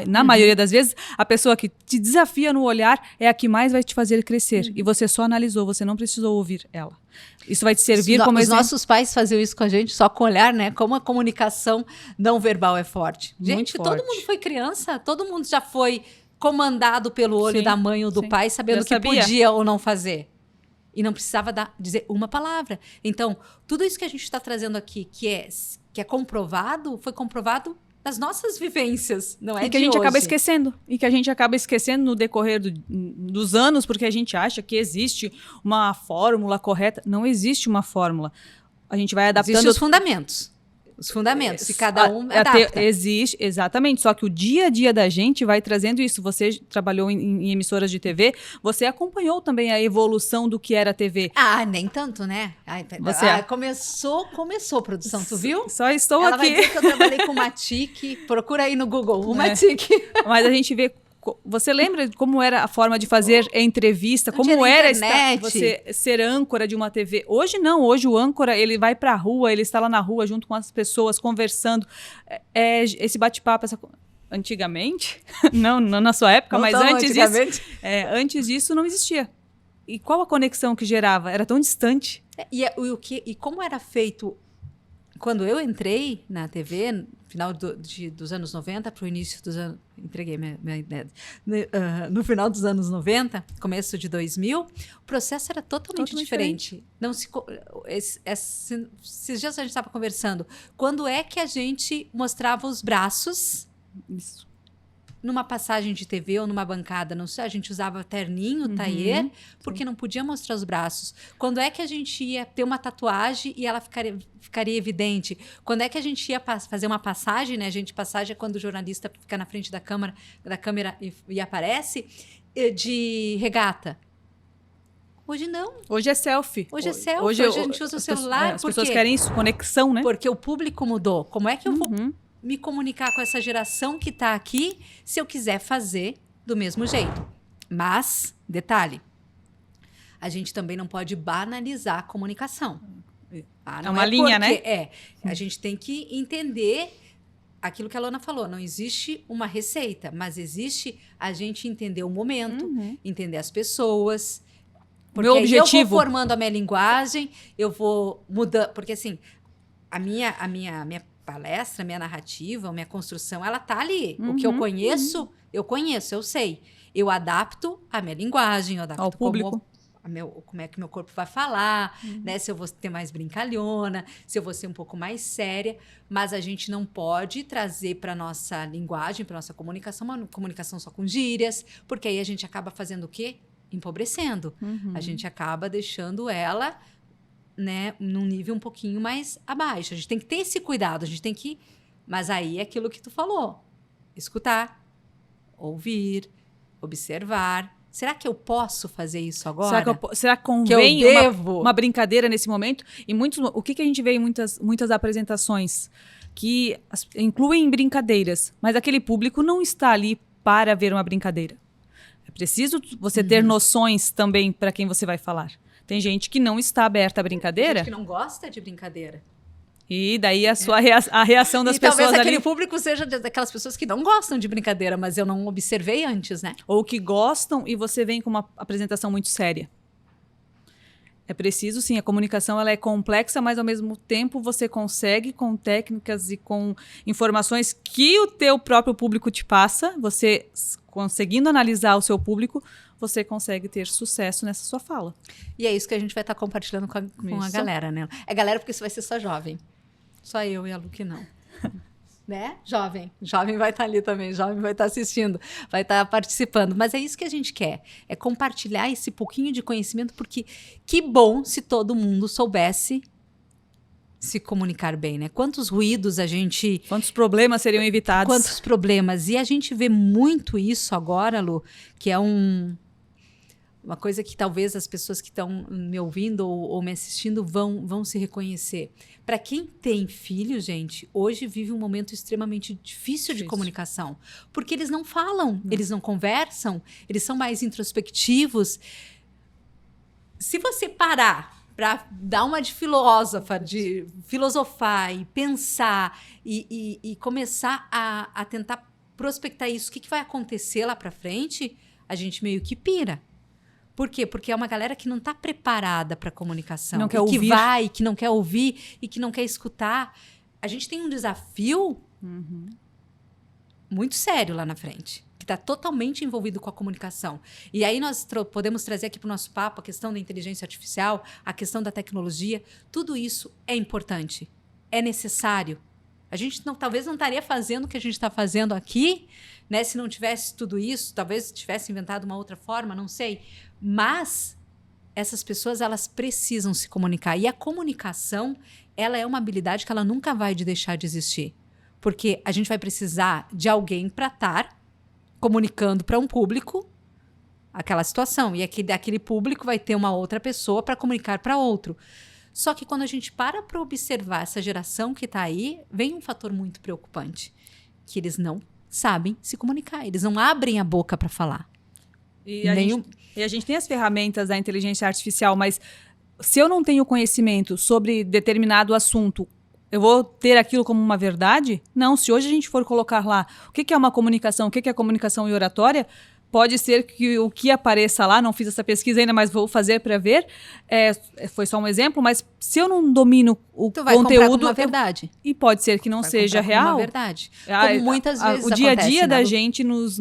na maioria das vezes, a pessoa que te desafia no olhar é a que mais vai te fazer crescer. E você só analisou, você não precisou ouvir ela. Isso vai te servir como Os exemplo. nossos pais faziam isso com a gente só com o olhar, né? Como a comunicação não verbal é forte. Muito Gente, forte. todo mundo foi criança, todo mundo já foi comandado pelo olho Sim, da mãe ou do sim. pai, sabendo Já o que sabia. podia ou não fazer. E não precisava dizer uma palavra. Então, tudo isso que a gente está trazendo aqui, que é comprovado, foi comprovado nas nossas vivências, não é E que a de gente acaba hoje. esquecendo. E que a gente acaba esquecendo no decorrer dos anos, porque a gente acha que existe uma fórmula correta. Não existe uma fórmula. A gente vai adaptando... Existem os fundamentos. Os fundamentos, e cada um adapta. Existe, exatamente. Só que o dia a dia da gente vai trazendo isso. Você trabalhou em emissoras de TV, você acompanhou também a evolução do que era a TV. Ah, nem tanto, né? Você- Começou a produção, tu viu? Só estou Ela vai aqui. dizer que eu trabalhei com uma TIC. Procura aí no Google, uma É. TIC. Mas a gente vê. Você lembra de como era a forma de fazer a entrevista? Não Como tinha era internet. você ser âncora de uma TV? Hoje não. Hoje o âncora ele vai para a rua, ele está lá na rua junto com as pessoas conversando. Esse bate-papo, antigamente, não na sua época, Não mas tão antes antigamente. disso, antes disso não existia. E qual a conexão que gerava? Era tão distante. E como era feito quando eu entrei na TV, no final dos anos 90 para o início dos anos... Entreguei minha ideia. No final dos anos 90, começo de 2000, o processo era totalmente diferente. Não esses dias a gente estava conversando. Quando é que a gente mostrava os braços... Isso. Numa passagem de TV ou numa bancada, não sei, a gente usava terninho, taier, porque não podia mostrar os braços. Quando é que a gente ia ter uma tatuagem e ela ficaria evidente? Quando é que a gente ia fazer uma passagem, né? Passagem é quando o jornalista fica na frente da câmera e aparece, de regata. Hoje não. Hoje é selfie. Hoje é selfie. Hoje a gente usa o celular. As pessoas querem isso, conexão, né? Porque o público mudou. Como é que eu vou me comunicar com essa geração que está aqui se eu quiser fazer do mesmo jeito? Mas, detalhe, a gente também não pode banalizar a comunicação. É uma linha, né? A gente tem que entender aquilo que a Lona falou. Não existe uma receita, mas existe a gente entender o momento, entender as pessoas. Porque Meu aí objetivo... eu vou formando a minha linguagem, eu vou mudando... Porque, assim, a minha palestra, minha narrativa, minha construção, ela tá ali. O que eu conheço, eu sei. Eu adapto a minha linguagem, eu adapto ao público. Como é que meu corpo vai falar, né? Se eu vou ter mais brincalhona, se eu vou ser um pouco mais séria. Mas a gente não pode trazer para nossa linguagem, para nossa comunicação, uma comunicação só com gírias, porque aí a gente acaba fazendo o quê? Empobrecendo. A gente acaba deixando ela... né, num nível um pouquinho mais abaixo. A gente tem que ter esse cuidado, a gente tem que... Mas aí é aquilo que tu falou. Escutar, ouvir, observar. Será que eu posso fazer isso agora? Será que convém que eu devo? Uma brincadeira nesse momento? E o que a gente vê em muitas apresentações? Que incluem brincadeiras, mas aquele público não está ali para ver uma brincadeira. É preciso você ter noções também para quem você vai falar. Tem gente que não está aberta à brincadeira. Tem gente que não gosta de brincadeira. E daí a reação das pessoas talvez ali... aquele público seja daquelas pessoas que não gostam de brincadeira, mas eu não observei antes, né? Ou que gostam e você vem com uma apresentação muito séria. É preciso, sim, a comunicação ela é complexa, mas ao mesmo tempo você consegue, com técnicas e com informações que o teu próprio público te passa, você conseguindo analisar o seu público, você consegue ter sucesso nessa sua fala. E é isso que a gente vai estar compartilhando com a galera, né? É galera porque isso vai ser só jovem. Só eu e a Lu que não. Né? Jovem. Jovem vai estar ali também, jovem vai estar assistindo, vai estar participando. Mas é isso que a gente quer, é compartilhar esse pouquinho de conhecimento, porque que bom se todo mundo soubesse se comunicar bem, né? Quantos ruídos a gente... Quantos problemas seriam evitados? Quantos problemas. E a gente vê muito isso agora, Lu, que é uma coisa que talvez as pessoas que estão me ouvindo ou me assistindo vão se reconhecer. Para quem tem filho, gente, hoje vive um momento extremamente difícil de comunicação. Porque eles não falam, eles não conversam, eles são mais introspectivos. se você parar para dar uma de filósofa, de filosofar e pensar e começar a tentar prospectar isso, o que vai acontecer lá para frente, a gente meio que pira. Por quê? Porque é uma galera que não está preparada para comunicação. Não quer ouvir. Que vai, que não quer ouvir e que não quer escutar. A gente tem um desafio muito sério lá na frente, que está totalmente envolvido com a comunicação. E aí nós podemos trazer aqui para o nosso papo a questão da inteligência artificial, a questão da tecnologia. Tudo isso é importante, é necessário. A gente talvez não estaria fazendo o que a gente está fazendo aqui, né, se não tivesse tudo isso, talvez tivesse inventado uma outra forma, não sei. Mas essas pessoas, elas precisam se comunicar. E a comunicação, ela é uma habilidade que ela nunca vai deixar de existir. Porque a gente vai precisar de alguém para estar comunicando para um público aquela situação. E aquele público vai ter uma outra pessoa para comunicar para outro. Só que quando a gente para observar essa geração que está aí, vem um fator muito preocupante, que eles não sabem se comunicar, eles não abrem a boca para falar. E a gente tem as ferramentas da inteligência artificial, mas se eu não tenho conhecimento sobre determinado assunto, eu vou ter aquilo como uma verdade? Não, se hoje a gente for colocar lá o que é uma comunicação, o que é comunicação e oratória, pode ser que o que apareça lá, não fiz essa pesquisa ainda, mas vou fazer para ver, foi só um exemplo, mas se eu não domino o tu vai conteúdo... Como uma verdade. E pode ser que não seja real. Uma verdade. Como muitas vezes o dia a acontece, dia da né, gente nos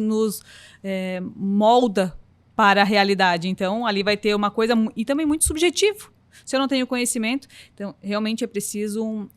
molda para a realidade. Então, ali vai ter uma coisa... E também muito subjetivo. Se eu não tenho conhecimento, então, realmente é preciso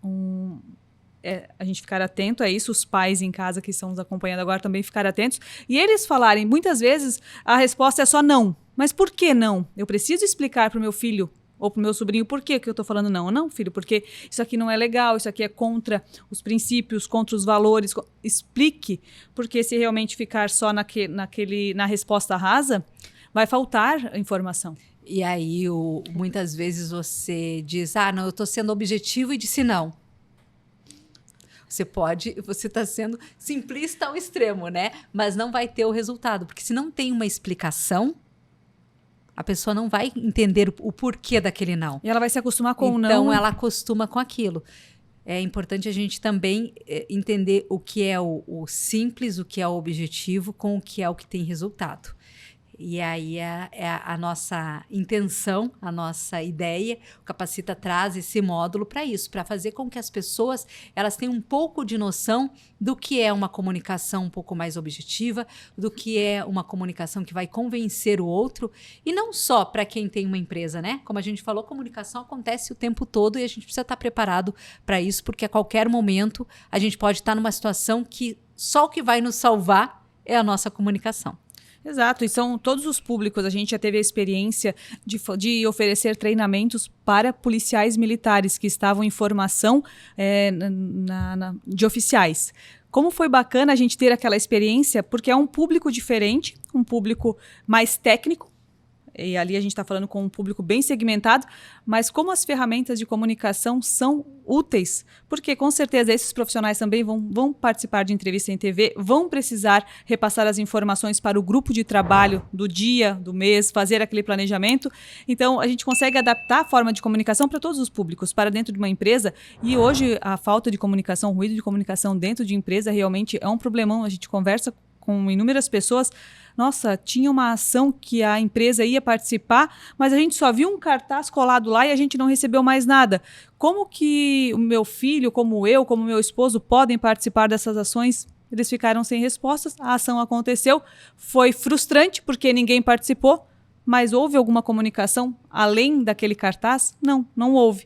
a gente ficar atento a isso, os pais em casa que estão nos acompanhando agora também ficar atentos. E eles falarem, muitas vezes, a resposta é só não. Mas por que não? Eu preciso explicar para o meu filho ou para o meu sobrinho por que eu estou falando não. Não, filho, porque isso aqui não é legal, isso aqui é contra os princípios, contra os valores. Explique, porque se realmente ficar só na resposta rasa, vai faltar informação. E aí, muitas vezes você diz, não, eu estou sendo objetivo e disse não. Você está sendo simplista ao extremo, né? Mas não vai ter o resultado, porque se não tem uma explicação, a pessoa não vai entender o porquê daquele não. E ela vai se acostumar com o não. Então, ela acostuma com aquilo. É importante a gente também entender o que é o simples, o que é o objetivo, com o que é o que tem resultado. E aí é a nossa intenção, a nossa ideia. O Capacita traz esse módulo para isso, para fazer com que as pessoas elas tenham um pouco de noção do que é uma comunicação um pouco mais objetiva, do que é uma comunicação que vai convencer o outro, e não só para quem tem uma empresa, né? Como a gente falou, comunicação acontece o tempo todo e a gente precisa estar preparado para isso, porque a qualquer momento a gente pode estar numa situação que só o que vai nos salvar é a nossa comunicação. Exato, e são todos os públicos. A gente já teve a experiência de oferecer treinamentos para policiais militares que estavam em formação de oficiais. Como foi bacana a gente ter aquela experiência, porque é um público diferente, um público mais técnico, e ali a gente está falando com um público bem segmentado, mas como as ferramentas de comunicação são úteis, porque com certeza esses profissionais também vão participar de entrevista em TV, vão precisar repassar as informações para o grupo de trabalho do dia, do mês, fazer aquele planejamento. Então, a gente consegue adaptar a forma de comunicação para todos os públicos, para dentro de uma empresa, e hoje a falta de comunicação, o ruído de comunicação dentro de empresa realmente é um problemão. A gente conversa com inúmeras pessoas. Nossa, tinha uma ação que a empresa ia participar, mas a gente só viu um cartaz colado lá e a gente não recebeu mais nada. Como que o meu filho, como eu, como meu esposo, podem participar dessas ações? Eles ficaram sem respostas, a ação aconteceu, foi frustrante porque ninguém participou, mas houve alguma comunicação além daquele cartaz? Não houve.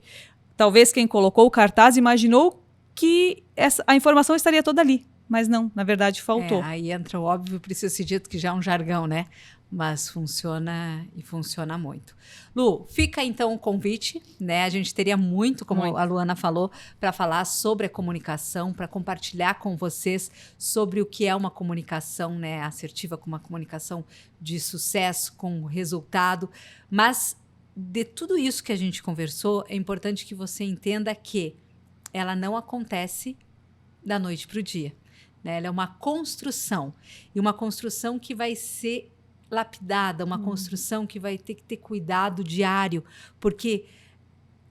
Talvez quem colocou o cartaz imaginou que a informação estaria toda ali. Mas não, na verdade faltou. Aí entra o óbvio, precisa ser dito que já é um jargão, né? Mas funciona e funciona muito. Lu, fica então o convite, né? A gente teria muito, como a Luana falou, para falar sobre a comunicação, para compartilhar com vocês sobre o que é uma comunicação, né, assertiva, com uma comunicação de sucesso, com resultado. Mas de tudo isso que a gente conversou, é importante que você entenda que ela não acontece da noite para o dia. Ela é uma construção, e uma construção que vai ser lapidada, uma construção que vai ter que ter cuidado diário, porque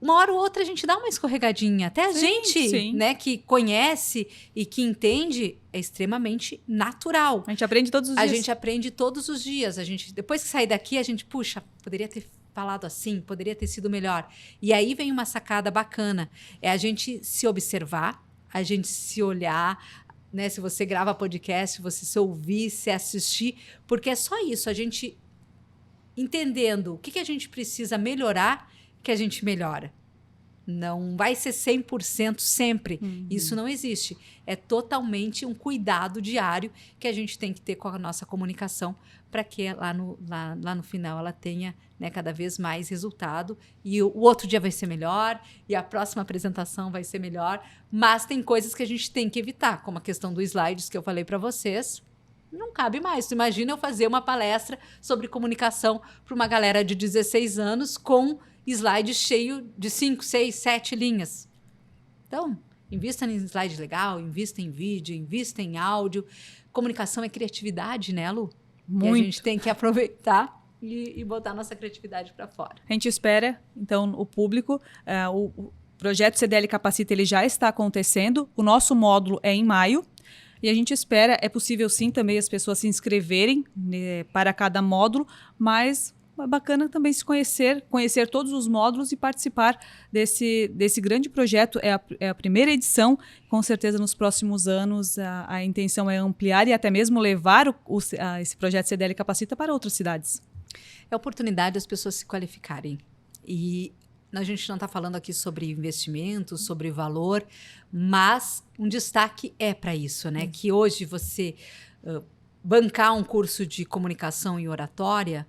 uma hora ou outra a gente dá uma escorregadinha. Até a gente, né, que conhece e que entende, é extremamente natural. A gente aprende todos os dias. A gente aprende todos os dias. Depois que sair daqui, a gente, puxa, poderia ter falado assim, poderia ter sido melhor. E aí vem uma sacada bacana. É a gente se observar, a gente se olhar, né? Se você grava podcast, você se ouvir, se assistir, porque é só isso, a gente entendendo o que a gente precisa melhorar, que a gente melhora. Não vai ser 100% sempre. Isso não existe. É totalmente um cuidado diário que a gente tem que ter com a nossa comunicação para que lá no final ela tenha, né, cada vez mais resultado. E o outro dia vai ser melhor, e a próxima apresentação vai ser melhor. Mas tem coisas que a gente tem que evitar, como a questão dos slides que eu falei para vocês. Não cabe mais. Imagina eu fazer uma palestra sobre comunicação para uma galera de 16 anos com slide cheio de 5, 6, 7 linhas. Então, invista em slide legal, invista em vídeo, invista em áudio. Comunicação é criatividade, né, Lu? Muito. E a gente tem que aproveitar e botar nossa criatividade para fora. A gente espera, então, o público. O projeto CDL Capacita ele já está acontecendo. O nosso módulo é em maio. E a gente espera, é possível sim também as pessoas se inscreverem, né, para cada módulo, mas é bacana também se conhecer todos os módulos e participar desse grande projeto. É a primeira edição, com certeza nos próximos anos a intenção é ampliar e até mesmo levar esse projeto CDL Capacita para outras cidades. É a oportunidade das pessoas se qualificarem. E a gente não está falando aqui sobre investimento, sobre valor, mas um destaque é para isso, né? Que hoje você bancar um curso de comunicação e oratória,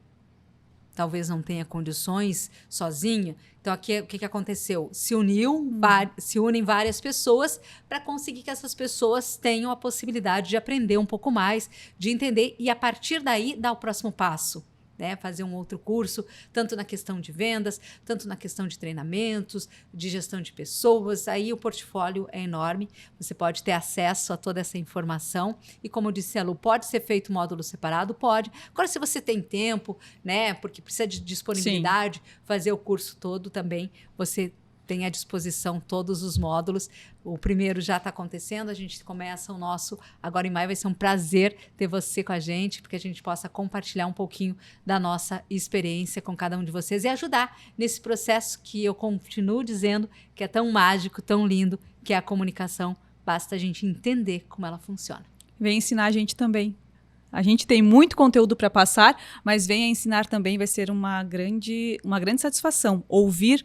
talvez não tenha condições sozinha. Então, aqui o que aconteceu? Se unem várias pessoas para conseguir que essas pessoas tenham a possibilidade de aprender um pouco mais, de entender e, a partir daí, dar o próximo passo. Né, fazer um outro curso, tanto na questão de vendas, tanto na questão de treinamentos, de gestão de pessoas. Aí o portfólio é enorme, você pode ter acesso a toda essa informação. E como disse a Lu, pode ser feito módulo separado? Pode. Agora, se você tem tempo, né, porque precisa de disponibilidade, fazer o curso todo também, você tem à disposição todos os módulos. O primeiro já está acontecendo, a gente começa o nosso agora em maio. Vai ser um prazer ter você com a gente, porque a gente possa compartilhar um pouquinho da nossa experiência com cada um de vocês e ajudar nesse processo que eu continuo dizendo que é tão mágico, tão lindo, que é a comunicação. Basta a gente entender como ela funciona. Vem ensinar a gente também. A gente tem muito conteúdo para passar, mas venha ensinar também, vai ser uma grande satisfação ouvir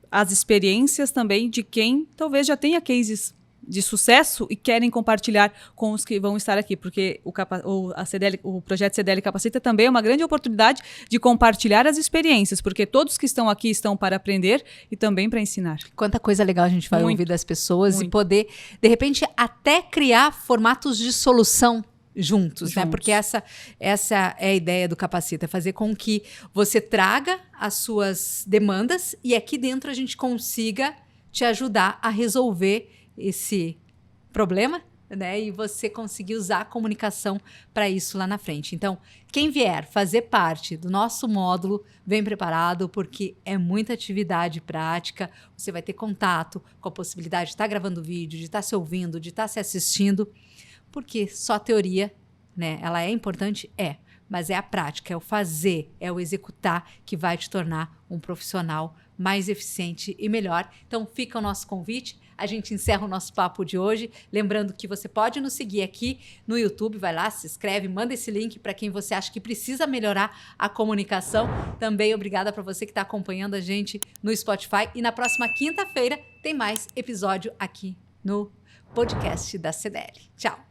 as experiências também de quem talvez já tenha cases de sucesso e querem compartilhar com os que vão estar aqui, porque o projeto CDL Capacita também é uma grande oportunidade de compartilhar as experiências, porque todos que estão aqui estão para aprender e também para ensinar. Quanta coisa legal a gente vai ouvir das pessoas e poder, de repente, até criar formatos de solução juntos, né? Porque essa é a ideia do Capacita, fazer com que você traga as suas demandas e aqui dentro a gente consiga te ajudar a resolver esse problema, né? E você conseguir usar a comunicação para isso lá na frente. Então, quem vier fazer parte do nosso módulo, vem preparado, porque é muita atividade prática. Você vai ter contato com a possibilidade de estar gravando vídeo, de estar se ouvindo, de estar se assistindo. Porque só teoria, né? Ela é importante? É. Mas é a prática, é o fazer, é o executar que vai te tornar um profissional mais eficiente e melhor. Então, fica o nosso convite. A gente encerra o nosso papo de hoje. Lembrando que você pode nos seguir aqui no YouTube. Vai lá, se inscreve, manda esse link para quem você acha que precisa melhorar a comunicação. Também obrigada para você que está acompanhando a gente no Spotify. E na próxima quinta-feira tem mais episódio aqui no podcast da CDL. Tchau!